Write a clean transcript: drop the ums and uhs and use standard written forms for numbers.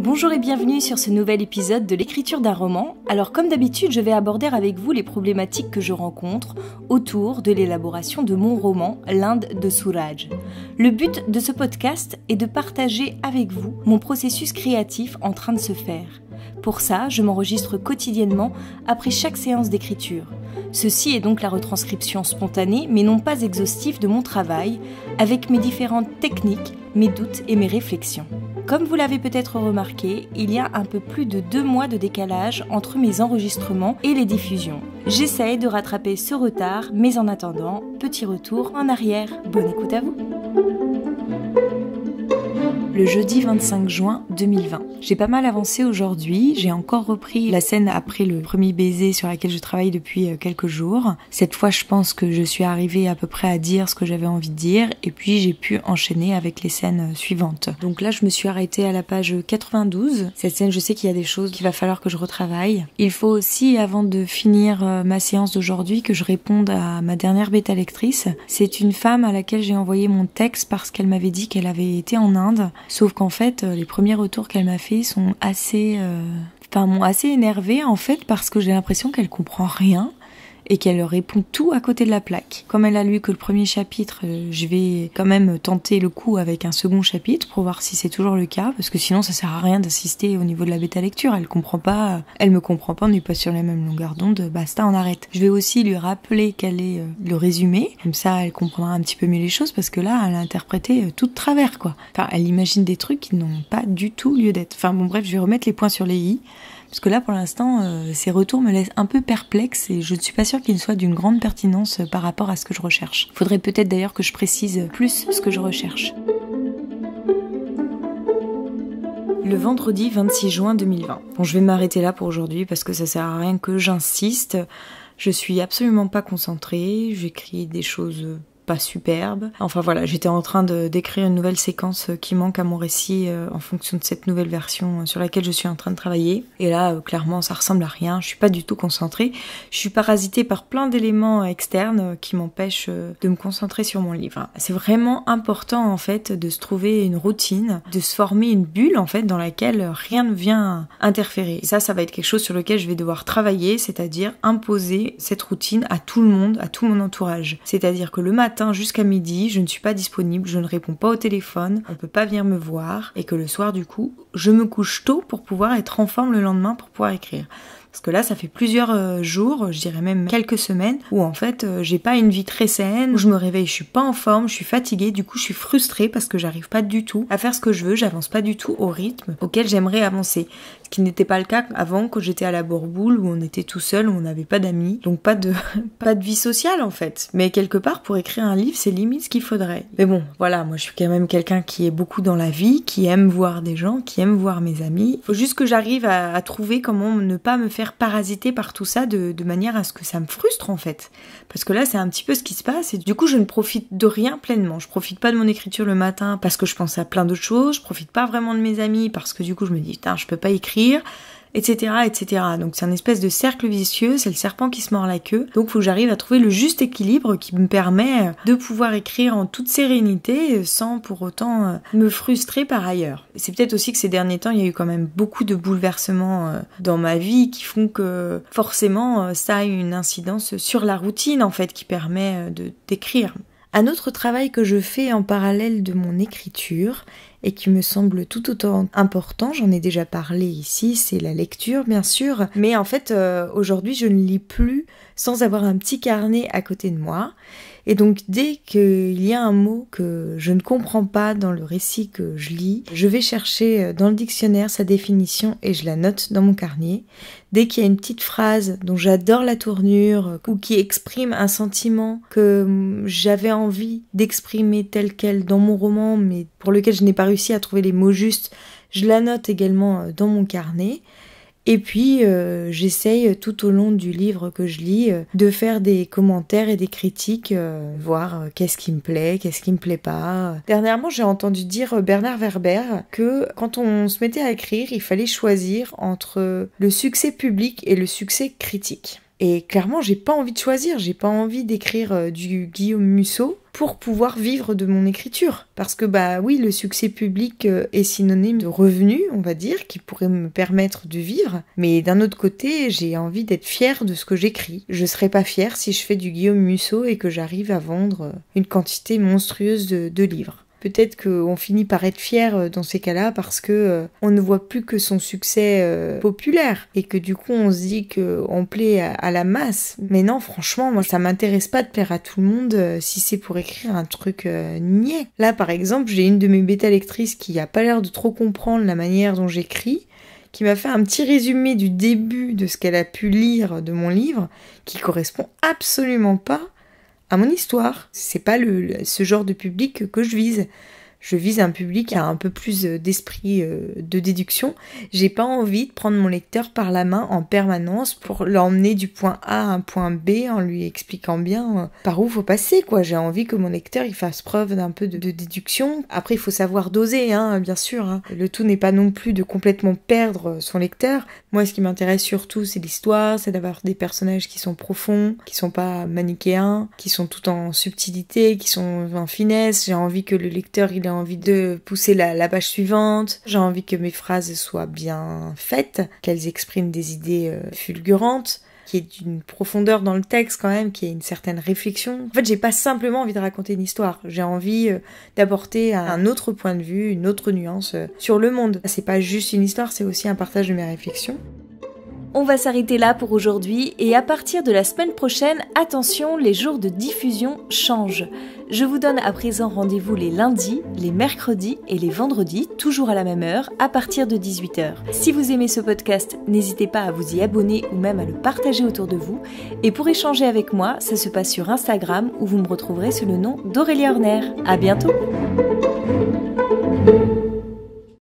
Bonjour et bienvenue sur ce nouvel épisode de l'écriture d'un roman. Alors comme d'habitude, je vais aborder avec vous les problématiques que je rencontre autour de l'élaboration de mon roman, L'Inde de Suraj. Le but de ce podcast est de partager avec vous mon processus créatif en train de se faire. Pour ça, je m'enregistre quotidiennement après chaque séance d'écriture. Ceci est donc la retranscription spontanée, mais non pas exhaustive de mon travail, avec mes différentes techniques, mes doutes et mes réflexions. Comme vous l'avez peut-être remarqué, il y a un peu plus de 2 mois de décalage entre mes enregistrements et les diffusions. J'essaye de rattraper ce retard, mais en attendant, petit retour en arrière. Bonne écoute à vous. Le jeudi 25 juin 2020. J'ai pas mal avancé aujourd'hui, j'ai encore repris la scène après le premier baiser sur laquelle je travaille depuis quelques jours. Cette fois, je pense que je suis arrivée à peu près à dire ce que j'avais envie de dire et puis j'ai pu enchaîner avec les scènes suivantes. Donc là, je me suis arrêtée à la page 92. Cette scène, je sais qu'il y a des choses qu'il va falloir que je retravaille. Il faut aussi, avant de finir ma séance d'aujourd'hui, que je réponde à ma dernière bêta lectrice. C'est une femme à laquelle j'ai envoyé mon texte parce qu'elle m'avait dit qu'elle avait été en Inde. Sauf qu'en fait, les premiers retours qu'elle m'a fait sont m'ont assez énervée en fait parce que j'ai l'impression qu'elle comprend rien et qu'elle répond tout à côté de la plaque. Comme elle a lu que le premier chapitre, je vais quand même tenter le coup avec un second chapitre pour voir si c'est toujours le cas, parce que sinon ça sert à rien d'assister au niveau de la bêta lecture. Elle me comprend pas, on n'est pas sur la même longueur d'onde, basta, on arrête. Je vais aussi lui rappeler quel est le résumé, comme ça elle comprendra un petit peu mieux les choses, parce que là elle a interprété tout de travers quoi. Enfin, elle imagine des trucs qui n'ont pas du tout lieu d'être. Enfin bon bref, je vais remettre les points sur les i. Parce que là, pour l'instant, ces retours me laissent un peu perplexe et je ne suis pas sûre qu'ils soient d'une grande pertinence par rapport à ce que je recherche. Faudrait peut-être d'ailleurs que je précise plus ce que je recherche. Le vendredi 26 juin 2020. Bon, je vais m'arrêter là pour aujourd'hui parce que ça sert à rien que j'insiste. Je suis absolument pas concentrée, j'écris des choses pas superbe. Enfin voilà, j'étais en train d'écrire une nouvelle séquence qui manque à mon récit en fonction de cette nouvelle version sur laquelle je suis en train de travailler. Et là, clairement, ça ressemble à rien. Je suis pas du tout concentrée. Je suis parasitée par plein d'éléments externes qui m'empêchent de me concentrer sur mon livre. C'est vraiment important en fait de se trouver une routine, de se former une bulle en fait dans laquelle rien ne vient interférer. Et ça va être quelque chose sur lequel je vais devoir travailler, c'est-à-dire imposer cette routine à tout le monde, à tout mon entourage. C'est-à-dire que le matin jusqu'à midi, je ne suis pas disponible, je ne réponds pas au téléphone, on peut pas venir me voir et que le soir du coup, je me couche tôt pour pouvoir être en forme le lendemain pour pouvoir écrire. Parce que là, ça fait plusieurs jours, je dirais même quelques semaines, où en fait, j'ai pas une vie très saine, où je me réveille, je suis pas en forme, je suis fatiguée, du coup, je suis frustrée parce que j'arrive pas du tout à faire ce que je veux, j'avance pas du tout au rythme auquel j'aimerais avancer. Ce qui n'était pas le cas avant, quand j'étais à la Bourboule, où on était tout seul, où on n'avait pas d'amis, donc pas de vie sociale en fait. Mais quelque part, pour écrire un livre, c'est limite ce qu'il faudrait. Mais bon, voilà, moi je suis quand même quelqu'un qui est beaucoup dans la vie, qui aime voir des gens, qui aime voir mes amis. Faut juste que j'arrive à trouver comment ne pas me faire parasiter par tout ça de manière à ce que ça me frustre en fait. Parce que là, c'est un petit peu ce qui se passe et du coup, je ne profite de rien pleinement. Je profite pas de mon écriture le matin parce que je pense à plein d'autres choses, je profite pas vraiment de mes amis parce que du coup, je me dis, putain, je peux pas écrire, etc., etc. Donc c'est un espèce de cercle vicieux, c'est le serpent qui se mord la queue. Donc faut que j'arrive à trouver le juste équilibre qui me permet de pouvoir écrire en toute sérénité sans pour autant me frustrer par ailleurs. C'est peut-être aussi que ces derniers temps, il y a eu quand même beaucoup de bouleversements dans ma vie qui font que forcément ça a une incidence sur la routine en fait qui permet d'écrire. Un autre travail que je fais en parallèle de mon écriture et qui me semble tout autant important, j'en ai déjà parlé ici, c'est la lecture bien sûr, mais en fait aujourd'hui je ne lis plus sans avoir un petit carnet à côté de moi. Et donc dès qu'il y a un mot que je ne comprends pas dans le récit que je lis, je vais chercher dans le dictionnaire sa définition et je la note dans mon carnet. Dès qu'il y a une petite phrase dont j'adore la tournure ou qui exprime un sentiment que j'avais envie d'exprimer tel quel dans mon roman mais pour lequel je n'ai pas réussi à trouver les mots justes, je la note également dans mon carnet. Et puis j'essaye tout au long du livre que je lis de faire des commentaires et des critiques, voir qu'est-ce qui me plaît, qu'est-ce qui me plaît pas. Dernièrement, j'ai entendu dire Bernard Werber que quand on se mettait à écrire, il fallait choisir entre le succès public et le succès critique. Et clairement, j'ai pas envie de choisir, j'ai pas envie d'écrire du Guillaume Musso pour pouvoir vivre de mon écriture. Parce que oui, le succès public est synonyme de revenus, on va dire, qui pourrait me permettre de vivre. Mais d'un autre côté, j'ai envie d'être fière de ce que j'écris. Je serais pas fière si je fais du Guillaume Musso et que j'arrive à vendre une quantité monstrueuse de livres. Peut-être qu'on finit par être fier dans ces cas-là parce que on ne voit plus que son succès populaire et que du coup on se dit qu'on plaît à la masse. Mais non, franchement, moi ça m'intéresse pas de plaire à tout le monde si c'est pour écrire un truc niais. Là par exemple, j'ai une de mes bêta-lectrices qui a pas l'air de trop comprendre la manière dont j'écris, qui m'a fait un petit résumé du début de ce qu'elle a pu lire de mon livre, qui correspond absolument pas à mon histoire. C'est pas ce genre de public que je vise. Je vise un public qui a un peu plus d'esprit de déduction. J'ai pas envie de prendre mon lecteur par la main en permanence pour l'emmener du point A à un point B en lui expliquant bien par où faut passer, quoi. J'ai envie que mon lecteur il fasse preuve d'un peu de déduction. Après, il faut savoir doser, bien sûr. Le tout n'est pas non plus de complètement perdre son lecteur. Moi, ce qui m'intéresse surtout, c'est l'histoire, c'est d'avoir des personnages qui sont profonds, qui sont pas manichéens, qui sont tout en subtilité, qui sont en finesse. J'ai envie que le lecteur il ait envie de pousser la page suivante. J'ai envie que mes phrases soient bien faites, qu'elles expriment des idées fulgurantes, qu'il y ait une profondeur dans le texte quand même, qu'il y ait une certaine réflexion. En fait, j'ai pas simplement envie de raconter une histoire. J'ai envie d'apporter un autre point de vue, une autre nuance sur le monde. C'est pas juste une histoire, c'est aussi un partage de mes réflexions. On va s'arrêter là pour aujourd'hui et à partir de la semaine prochaine, attention, les jours de diffusion changent. Je vous donne à présent rendez-vous les lundis, les mercredis et les vendredis, toujours à la même heure, à partir de 18h. Si vous aimez ce podcast, n'hésitez pas à vous y abonner ou même à le partager autour de vous. Et pour échanger avec moi, ça se passe sur Instagram où vous me retrouverez sous le nom d'Aurélie Horner. À bientôt!